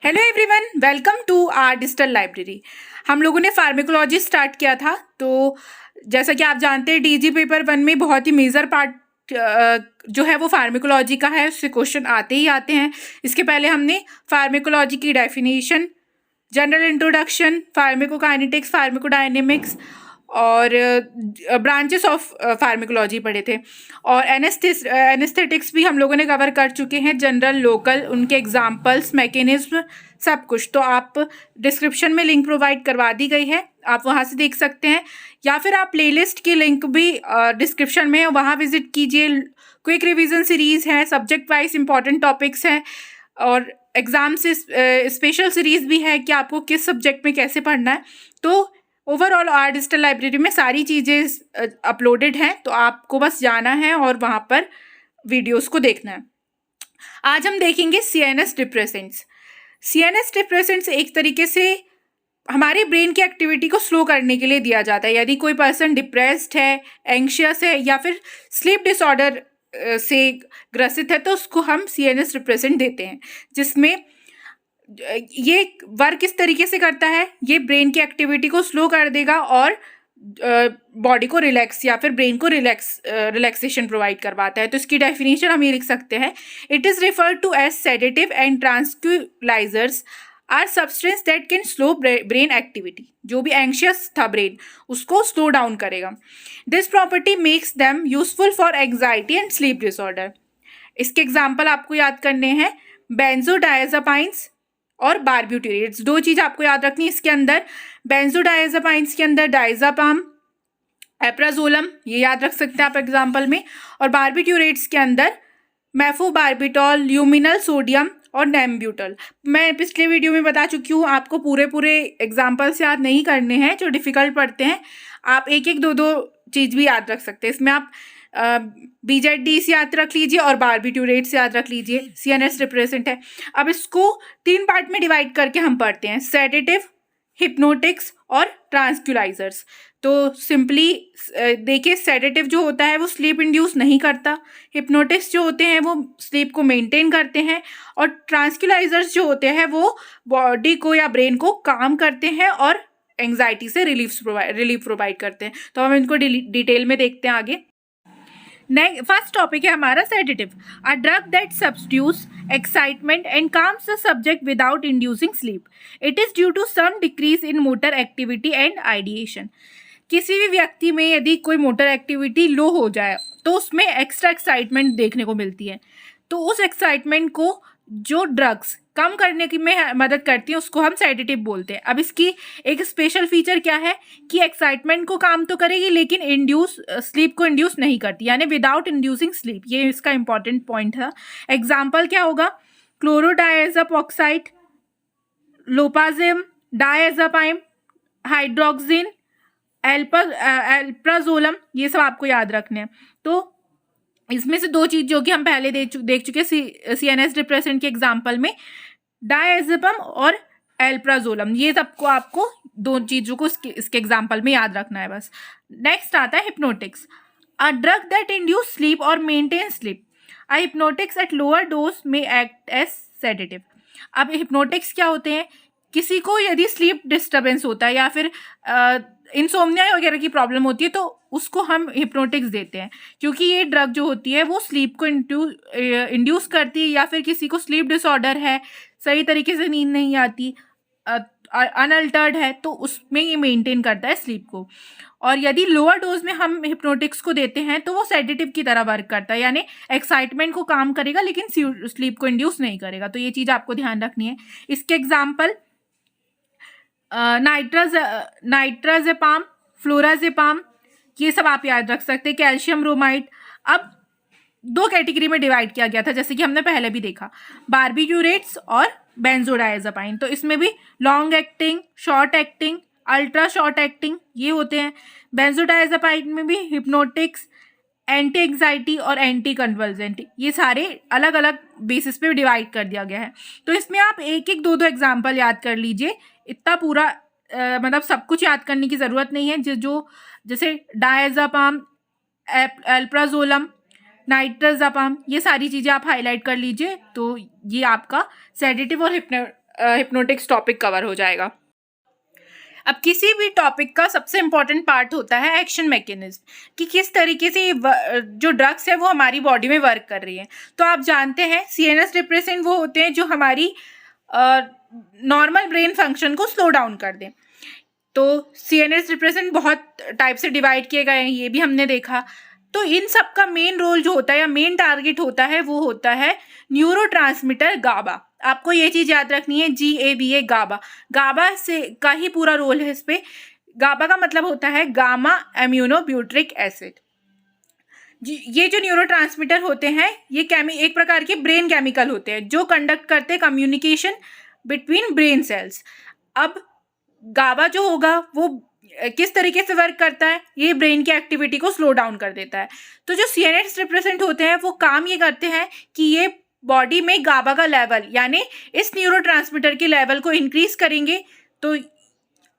Hello everyone, welcome to our digital library. हम लोगों ने फार्मेकोलॉजी स्टार्ट किया था। तो जैसा कि आप जानते हैं, डीजी पेपर 1 में बहुत ही मेजर पार्ट जो है वो फार्मेकोलॉजी का है। उससे क्वेश्चन आते ही आते हैं। इसके पहले हमने फार्मेकोलॉजी की डेफिनेशन, जनरल इंट्रोडक्शन, फार्मेकोकाइनेटिक्स, फार्मेकोडायनेमिक्स और ब्रांचेस ऑफ फार्मेकोलॉजी पढ़े थे। और एनेस्थेटिक्स भी हम लोगों ने कवर कर चुके हैं, जनरल, लोकल, उनके एग्जाम्पल्स, मैकेनिज्म, सब कुछ। तो आप डिस्क्रिप्शन में लिंक प्रोवाइड करवा दी गई है, आप वहाँ से देख सकते हैं, या फिर आप प्लेलिस्ट की लिंक भी डिस्क्रिप्शन में वहाँ विजिट कीजिए। क्विक रिवीजन सीरीज़ है, सब्जेक्ट वाइज इंपॉर्टेंट टॉपिक्स हैं और एग्ज़ाम से स्पेशल सीरीज़ भी है कि आपको किस सब्जेक्ट में कैसे पढ़ना है। तो ओवरऑल आर डिजिटल लाइब्रेरी में सारी चीज़ें अपलोडेड हैं, तो आपको बस जाना है और वहाँ पर वीडियोस को देखना है। आज हम देखेंगे सीएनएस डिप्रेसेंट्स। सीएनएस डिप्रेसेंट्स एक तरीके से हमारे ब्रेन की एक्टिविटी को स्लो करने के लिए दिया जाता है। यदि कोई पर्सन डिप्रेस्ड है, एंग्शियस है या फिर स्लीप डिसऑर्डर से ग्रसित है, तो उसको हम सीएनएस डिप्रेसेंट देते हैं, जिसमें ये वर्क किस तरीके से करता है, ये ब्रेन की एक्टिविटी को स्लो कर देगा और बॉडी को रिलैक्स या फिर ब्रेन को रिलैक्सेशन प्रोवाइड करवाता है। तो इसकी डेफिनेशन हम ये लिख सकते हैं, it is referred to as sedative and tranquilizers are substance that can slow brain activity. जो भी एंग्शियस था ब्रेन, उसको स्लो डाउन करेगा। This property makes them useful for anxiety and sleep disorder. इसके एग्जाम्पल आपको याद करने हैं, बेंजोडायजापाइंस और बारबिट्यूरेट्स। दो चीज़ आपको याद रखनी है इसके अंदर। बेंजोडायजापाइंस के अंदर डायजापाम, एप्राजोलम, ये याद रख सकते हैं आप एग्जाम्पल में। और बारबिट्यूरेट्स के अंदर मेफोबार्बिटॉल, ल्यूमिनल सोडियम और नेम्ब्यूटल। मैं पिछले वीडियो में बता चुकी हूँ, आपको पूरे एग्जाम्पल्स याद नहीं करने हैं जो डिफ़िकल्ट पड़ते हैं। आप एक एक दो चीज़ भी याद रख सकते हैं। इसमें आप BZDs याद रख लीजिए और बारबिट्यूरेट्स याद रख लीजिए। सीएनएस डिप्रेसेंट है। अब इसको 3 पार्ट में डिवाइड करके हम पढ़ते हैं, सेडेटिव, हिप्नोटिक्स और ट्रांक्विलाइजर्स। तो सिंपली देखिए, सेडेटिव जो होता है वो स्लीप इंड्यूस नहीं करता, हिप्नोटिक्स जो होते हैं वो स्लीप को मेंटेन करते हैं, और ट्रांक्विलाइजर्स जो होते हैं वो बॉडी को या ब्रेन को काम करते हैं और एंग्जाइटी से रिलीफ प्रोवाइड करते हैं। तो हम इनको डिटेल में देखते हैं आगे। फर्स्ट टॉपिक है हमारा sedative, a drug that substitutes excitement and calms the subject without inducing sleep. It is due to some decrease in motor activity and ideation. किसी भी व्यक्ति में यदि कोई मोटर एक्टिविटी लो हो जाए तो उसमें एक्स्ट्रा एक्साइटमेंट देखने को मिलती है। तो उस एक्साइटमेंट को जो ड्रग्स कम करने की में मदद करती है उसको हम सेडेटिव बोलते हैं। अब इसकी एक स्पेशल फीचर क्या है कि एक्साइटमेंट को काम तो करेगी लेकिन स्लीप को इंड्यूस नहीं करती, यानी विदाउट इंड्यूसिंग स्लीप। ये इसका इंपॉर्टेंट पॉइंट है। एग्जाम्पल क्या होगा, क्लोरोडायज़ेपोक्साइड, लोपाजिम, डायज़ेपाइम, हाइड्रोक्सिन, एल्प्राजोलम, ये सब आपको याद रखने हैं। तो इसमें से दो चीज़ जो कि हम पहले देख चुके सीएनएस डिप्रेसेंट के एग्जाम्पल में, डायज़ेपाम और एल्प्राजोलम, ये सबको आपको दो चीज़ों को इसके एग्जाम्पल में याद रखना है बस। नेक्स्ट आता है hypnotics, a drug that induce sleep और maintain sleep. A hypnotics at lower dose में एक्ट एज सेडेटिव। अब हिप्नोटिक्स क्या होते हैं, किसी को यदि स्लीप डिस्टर्बेंस होता है या फिर इंसोम्निया वगैरह की प्रॉब्लम होती है तो उसको हम हिप्नोटिक्स देते हैं, क्योंकि ये ड्रग जो होती है वो स्लीप को इंड्यूस करती है, या फिर किसी को स्लीप डिसऑर्डर है, सही तरीके से नींद नहीं आती, अनअल्टर्ड है, तो उसमें ये मेंटेन करता है स्लीप को। और यदि लोअर डोज में हम हिप्नोटिक्स को देते हैं तो वो सेडेटिव की तरह वर्क करता है, यानी एक्साइटमेंट को काम करेगा लेकिन स्लीप को इंड्यूस नहीं करेगा। तो ये चीज़ आपको ध्यान रखनी है। इसके एग्जाम्पल नाइट्राजेपाम, फ्लोराजेपाम, ये सब आप याद रख सकते हैं। Calcium bromide. अब 2 कैटेगरी में डिवाइड किया गया था, जैसे कि हमने पहले भी देखा, बारबिट्यूरेट्स और बेंजोडायजापाइन। तो इसमें भी long acting, short acting, ultra short acting, ये होते हैं। बेंजोडायजापाइन में भी हिप्नोटिक्स, एंटी एंग्जाइटी और एंटी कन्वल्जेंट, ये सारे अलग अलग बेसिस पे डिवाइड कर दिया गया है। तो इसमें आप एक एक दो एग्जाम्पल याद कर लीजिए। इतना पूरा मतलब सब कुछ याद करने की ज़रूरत नहीं है। जो जैसे डायज़ेपाम, एल्प्राजोलम, नाइट्राजेपाम, ये सारी चीज़ें आप हाईलाइट कर लीजिए। तो ये आपका सेडेटिव और हिप्नोटिक्स टॉपिक कवर हो जाएगा। अब किसी भी टॉपिक का सबसे इम्पॉर्टेंट पार्ट होता है एक्शन मैकेनिज्म, कि किस तरीके से जो ड्रग्स है वो हमारी बॉडी में वर्क कर रही है। तो आप जानते हैं सीएनएस डिप्रेसेंट वो होते हैं जो हमारी नॉर्मल ब्रेन फंक्शन को स्लो डाउन कर दें। तो सीएनएस डिप्रेसेंट बहुत टाइप से डिवाइड किए गए हैं, ये भी हमने देखा। तो इन सब का मेन रोल जो होता है या मेन टारगेट होता है वो होता है न्यूरोट्रांसमीटर गाबा। आपको ये चीज़ याद रखनी है, GABA गाबा। गाबा से का ही पूरा रोल है इस पे। गाबा का मतलब होता है गामा एम्यूनोब्यूट्रिक एसिड। ये जो न्यूरोट्रांसमीटर होते हैं ये एक प्रकार के ब्रेन केमिकल होते हैं जो कंडक्ट करते हैं कम्युनिकेशन बिटवीन ब्रेन सेल्स। अब गाबा जो होगा वो किस तरीके से वर्क करता है, ये ब्रेन की एक्टिविटी को स्लो डाउन कर देता है। तो जो सीएनएस डिप्रेसेंट होते हैं वो काम ये करते हैं कि ये बॉडी में गाबा का लेवल यानी इस न्यूरोट्रांसमीटर के लेवल को इंक्रीज करेंगे। तो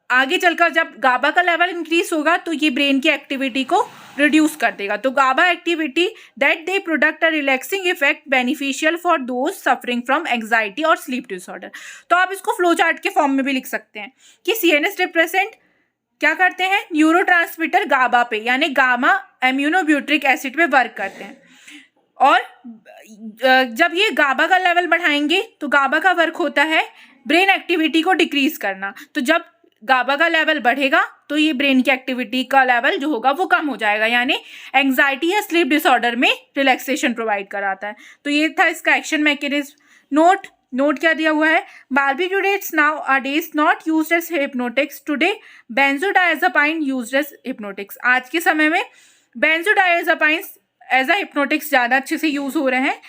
आगे चलकर जब गाबा का लेवल इंक्रीज होगा तो ये ब्रेन की एक्टिविटी को रिड्यूस कर देगा। तो GABA activity that they product a relaxing effect beneficial for those suffering from anxiety और स्लीप डिसऑर्डर। तो आप इसको फ्लो चार्ट के फॉर्म में भी लिख सकते हैं कि सीएनएस डिप्रेसेंट क्या करते हैं, न्यूरोट्रांसमीटर गाबा पे यानी गामा एम्यूनोब्यूट्रिक एसिड पे वर्क करते हैं। और जब ये गाबा का लेवल बढ़ाएंगे तो गाबा का वर्क होता है ब्रेन एक्टिविटी को डिक्रीज करना। तो जब गाबा का लेवल बढ़ेगा तो ये ब्रेन की एक्टिविटी का लेवल जो होगा वो कम हो जाएगा, यानी एंग्जाइटी या स्लीप डिसऑर्डर में रिलैक्सेशन प्रोवाइड कराता है। तो ये था इसका एक्शन मैकेनिज्म। नोट क्या दिया हुआ है, barbiturates nowadays not used as hypnotics, today benzodiazepine used as hypnotics. आज के समय में बेंजोडायज़ेपाइंस एज अ हिप्नोटिक्स ज़्यादा अच्छे से यूज हो रहे हैं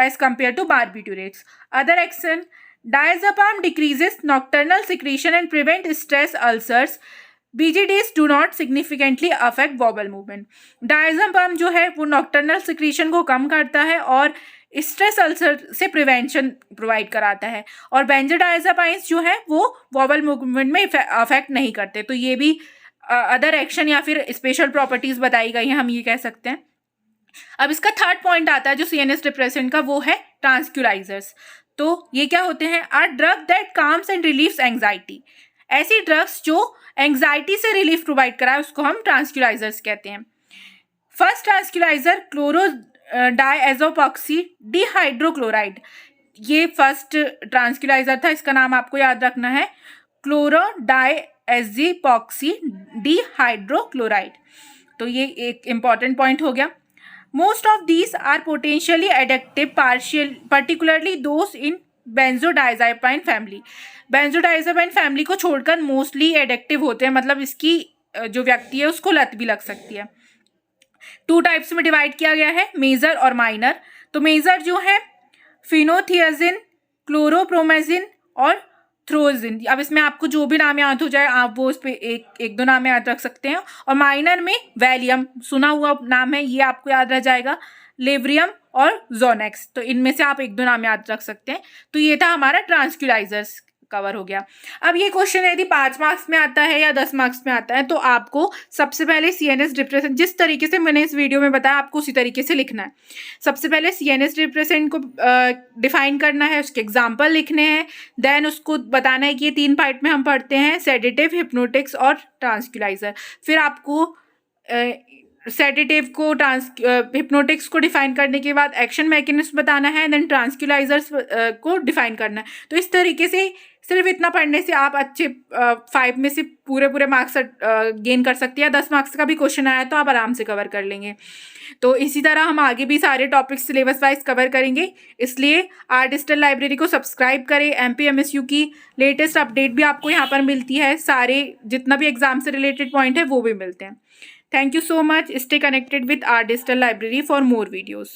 as compared to barbiturates. Other action, diazepam decreases nocturnal secretion and prevent stress ulcers. BGDs do not significantly affect bowel movement. Diazepam जो है वो नॉक्टर्नल सिक्रीशन को कम करता है और स्ट्रेस अल्सर से प्रिवेंशन प्रोवाइड कराता है। और बेंजोडायज़ेपाइंस जो है वो बॉवल मूवमेंट में अफेक्ट नहीं करते। तो ये भी अदर एक्शन या फिर स्पेशल प्रॉपर्टीज बताई गई हैं, हम ये कह सकते हैं। अब इसका थर्ड पॉइंट आता है जो सीएनएस डिप्रेसेंट का, वो है ट्रांसक्यूलाइजर्स। तो ये क्या होते हैं, are drug that calms and relieves anxiety. ऐसी ड्रग्स जो एंग्जाइटी से रिलीफ प्रोवाइड कराए उसको हम ट्रांसक्यूलाइजर्स कहते हैं। फर्स्ट ट्रांसक्यूलाइजर क्लोरोडायएज़ोपॉक्सी डिहाइड्रोक्लोराइड, ये फर्स्ट ट्रांसक्यूलाइजर था, इसका नाम आपको याद रखना है क्लोरोडायएज़ोपॉक्सी डिहाइड्रोक्लोराइड। तो ये एक इंपॉर्टेंट पॉइंट हो गया। Most of these are potentially addictive, particularly those in benzodiazepine family. Benzodiazepine family को छोड़कर मोस्टली एडिक्टिव होते हैं, मतलब इसकी जो व्यक्ति है उसको लत भी लग सकती है। 2 टाइप्स में डिवाइड किया गया है, मेजर और माइनर। तो मेजर जो है फिनोथियाजिन, क्लोरोप्रोमेजिन और थ्रोजिन। अब इसमें आपको जो भी नाम याद हो जाए आप वो उस पर एक दो नाम याद रख सकते हैं। और माइनर में वैलियम, सुना हुआ नाम है, ये आपको याद रह जाएगा, लेवरियम और जोनेक्स। तो इनमें से आप 1-2 नाम याद रख सकते हैं। तो ये था हमारा ट्रांसक्यूलाइजर्स कवर हो गया। अब ये क्वेश्चन यदि 5 मार्क्स में आता है या 10 मार्क्स में आता है तो आपको सबसे पहले सीएनएस डिप्रेसेंट, जिस तरीके से मैंने इस वीडियो में बताया आपको उसी तरीके से लिखना है। सबसे पहले सीएनएस डिप्रेसेंट को डिफाइन करना है, उसके एग्जाम्पल लिखने हैं, देन उसको बताना है कि ये 3 पार्ट में हम पढ़ते हैं, सेडेटिव, हिप्नोटिक्स और ट्रांसक्यूलाइजर। फिर आपको सेडेटिव को हिप्नोटिक्स को डिफाइन करने के बाद एक्शन मैकेनिज्म बताना है, देन ट्रांसक्यूलाइजर्स को डिफाइन करना है। तो इस तरीके से सिर्फ इतना पढ़ने से आप अच्छे 5 में से पूरे मार्क्स गेन कर सकते हैं। 10 मार्क्स का भी क्वेश्चन आया तो आप आराम से कवर कर लेंगे। तो इसी तरह हम आगे भी सारे टॉपिक्स सिलेबस वाइज कवर करेंगे, इसलिए आर डिजिटल लाइब्रेरी को सब्सक्राइब करें। MPMSU की लेटेस्ट अपडेट भी आपको यहाँ पर मिलती है, सारे जितना भी एग्जाम से रिलेटेड पॉइंट है वो भी मिलते हैं। Thank you so much. Stay connected with our digital library for more videos.